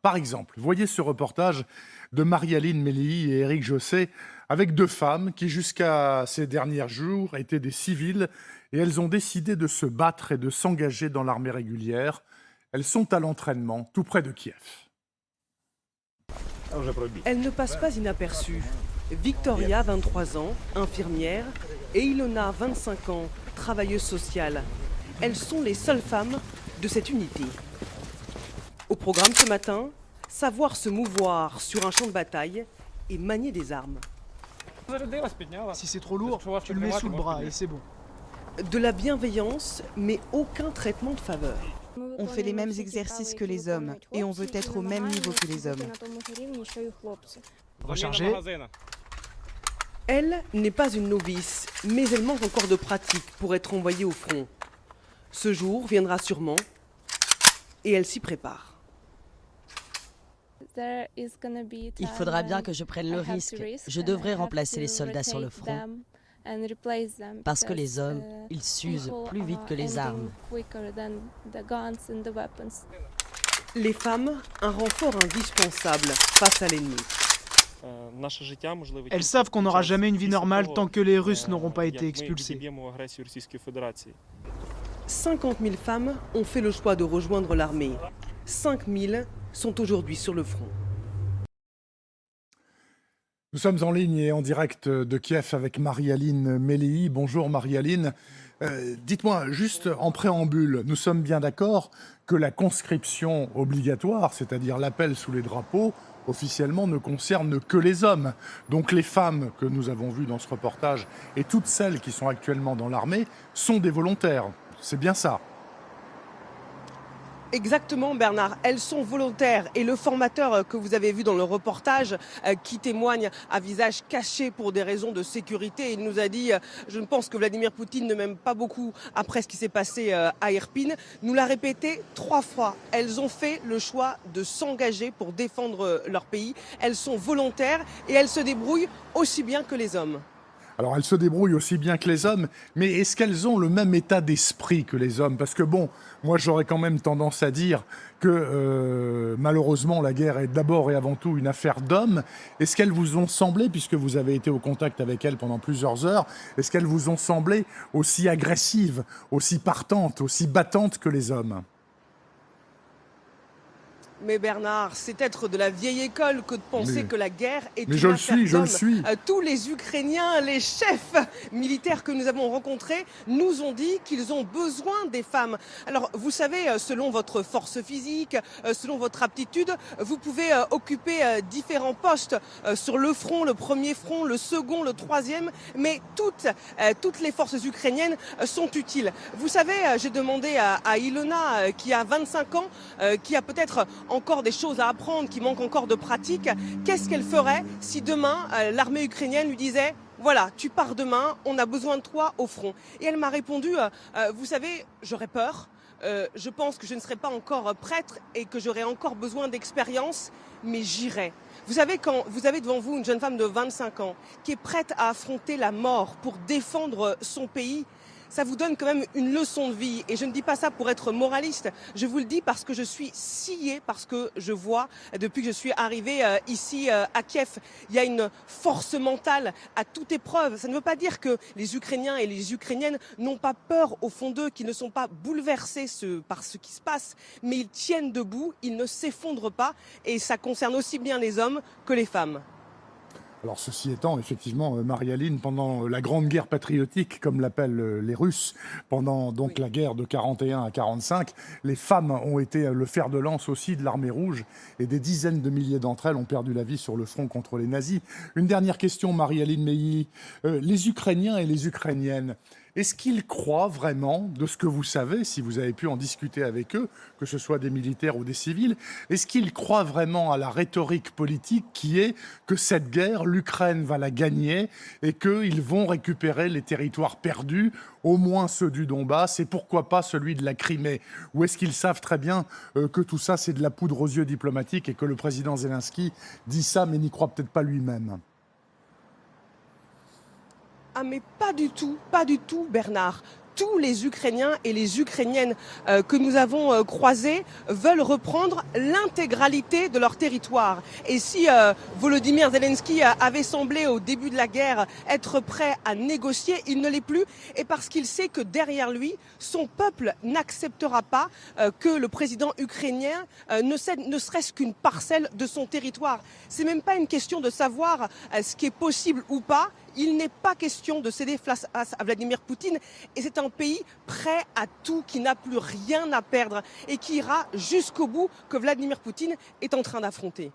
Par exemple, voyez ce reportage de Marie-Aline Mélihy et Éric Josset avec deux femmes qui, jusqu'à ces derniers jours, étaient des civils et elles ont décidé de se battre et de s'engager dans l'armée régulière. Elles sont à l'entraînement tout près de Kiev. Elle ne passe pas inaperçue. Victoria, 23 ans, infirmière, et Ilona, 25 ans, travailleuse sociale. Elles sont les seules femmes de cette unité. Au programme ce matin, savoir se mouvoir sur un champ de bataille et manier des armes. Si c'est trop lourd, tu le mets sous le bras et c'est bon. De la bienveillance, mais aucun traitement de faveur. On fait les mêmes exercices que les hommes et on veut être au même niveau que les hommes. Recharger. Elle n'est pas une novice, mais elle manque encore de pratique pour être envoyée au front. Ce jour viendra sûrement et elle s'y prépare. Il faudra bien que je prenne le risque. Je devrais remplacer les soldats sur le front. Parce que les hommes, ils s'usent plus vite que les armes. Les femmes, un renfort indispensable face à l'ennemi. Elles savent qu'on n'aura jamais une vie normale tant que les Russes n'auront pas été expulsés. 50 000 femmes ont fait le choix de rejoindre l'armée. 5 000 sont aujourd'hui sur le front. Nous sommes en ligne et en direct de Kiev avec Marie-Aline Mélihy. Bonjour Marie-Aline. Dites-moi, juste en préambule, nous sommes bien d'accord que la conscription obligatoire, c'est-à-dire l'appel sous les drapeaux, officiellement ne concerne que les hommes. Donc les femmes que nous avons vues dans ce reportage et toutes celles qui sont actuellement dans l'armée sont des volontaires. C'est bien ça? Exactement Bernard, elles sont volontaires et le formateur que vous avez vu dans le reportage qui témoigne à visage caché pour des raisons de sécurité, il nous a dit je ne pense que Vladimir Poutine ne m'aime pas beaucoup après ce qui s'est passé à Irpin, nous l'a répété 3 fois, elles ont fait le choix de s'engager pour défendre leur pays, elles sont volontaires et elles se débrouillent aussi bien que les hommes. Alors, elles se débrouillent aussi bien que les hommes, mais est-ce qu'elles ont le même état d'esprit que les hommes? Parce que bon, moi j'aurais quand même tendance à dire que malheureusement la guerre est d'abord et avant tout une affaire d'hommes. Est-ce qu'elles vous ont semblé, puisque vous avez été au contact avec elles pendant plusieurs heures, est-ce qu'elles vous ont semblé aussi agressives, aussi partantes, aussi battantes que les hommes? Mais Bernard, c'est être de la vieille école que de penser que la guerre est une je affaire le d'hommes. suis. Tous les Ukrainiens, les chefs militaires que nous avons rencontrés nous ont dit qu'ils ont besoin des femmes. Alors, vous savez, selon votre force physique, selon votre aptitude, vous pouvez occuper différents postes sur le front, le premier front, le second, le troisième, mais toutes les forces ukrainiennes sont utiles. Vous savez, j'ai demandé à Ilona, qui a 25 ans, qui a peut-être encore des choses à apprendre, qui manquent encore de pratique. Qu'est-ce qu'elle ferait si demain l'armée ukrainienne lui disait voilà, tu pars demain, on a besoin de toi au front? Et elle m'a répondu, vous savez, j'aurais peur, je pense que je ne serai pas encore prête et que j'aurai encore besoin d'expérience, mais j'irai. Vous savez, quand vous avez devant vous une jeune femme de 25 ans qui est prête à affronter la mort pour défendre son pays, ça vous donne quand même une leçon de vie. Et je ne dis pas ça pour être moraliste, je vous le dis parce que je suis sciée, parce que je vois, depuis que je suis arrivée ici à Kiev, il y a une force mentale à toute épreuve. Ça ne veut pas dire que les Ukrainiens et les Ukrainiennes n'ont pas peur au fond d'eux, qu'ils ne sont pas bouleversés par ce qui se passe, mais ils tiennent debout, ils ne s'effondrent pas, et ça concerne aussi bien les hommes que les femmes. Alors ceci étant, effectivement, Marie-Aline, pendant la Grande Guerre patriotique, comme l'appellent les Russes, pendant donc la guerre de 41 à 45, les femmes ont été le fer de lance aussi de l'armée rouge et des dizaines de milliers d'entre elles ont perdu la vie sur le front contre les nazis. Une dernière question, Marie-Aline Mélihy. Les Ukrainiens et les Ukrainiennes, est-ce qu'ils croient vraiment, de ce que vous savez, si vous avez pu en discuter avec eux, que ce soit des militaires ou des civils, est-ce qu'ils croient vraiment à la rhétorique politique qui est que cette guerre, l'Ukraine va la gagner et qu'ils vont récupérer les territoires perdus, au moins ceux du Donbass et pourquoi pas celui de la Crimée? Ou est-ce qu'ils savent très bien que tout ça c'est de la poudre aux yeux diplomatique et que le président Zelensky dit ça mais n'y croit peut-être pas lui-même? Ah mais pas du tout Bernard. tous les Ukrainiens et les Ukrainiennes que nous avons croisés veulent reprendre l'intégralité de leur territoire. Et si Volodymyr Zelensky avait semblé au début de la guerre être prêt à négocier, il ne l'est plus, et parce qu'il sait que derrière lui, son peuple n'acceptera pas que le président ukrainien ne cède ne serait-ce qu'une parcelle de son territoire. C'est même pas une question de savoir ce qui est possible ou pas. Il n'est pas question de céder face à Vladimir Poutine, et c'est un pays prêt à tout, qui n'a plus rien à perdre et qui ira jusqu'au bout que Vladimir Poutine est en train d'affronter.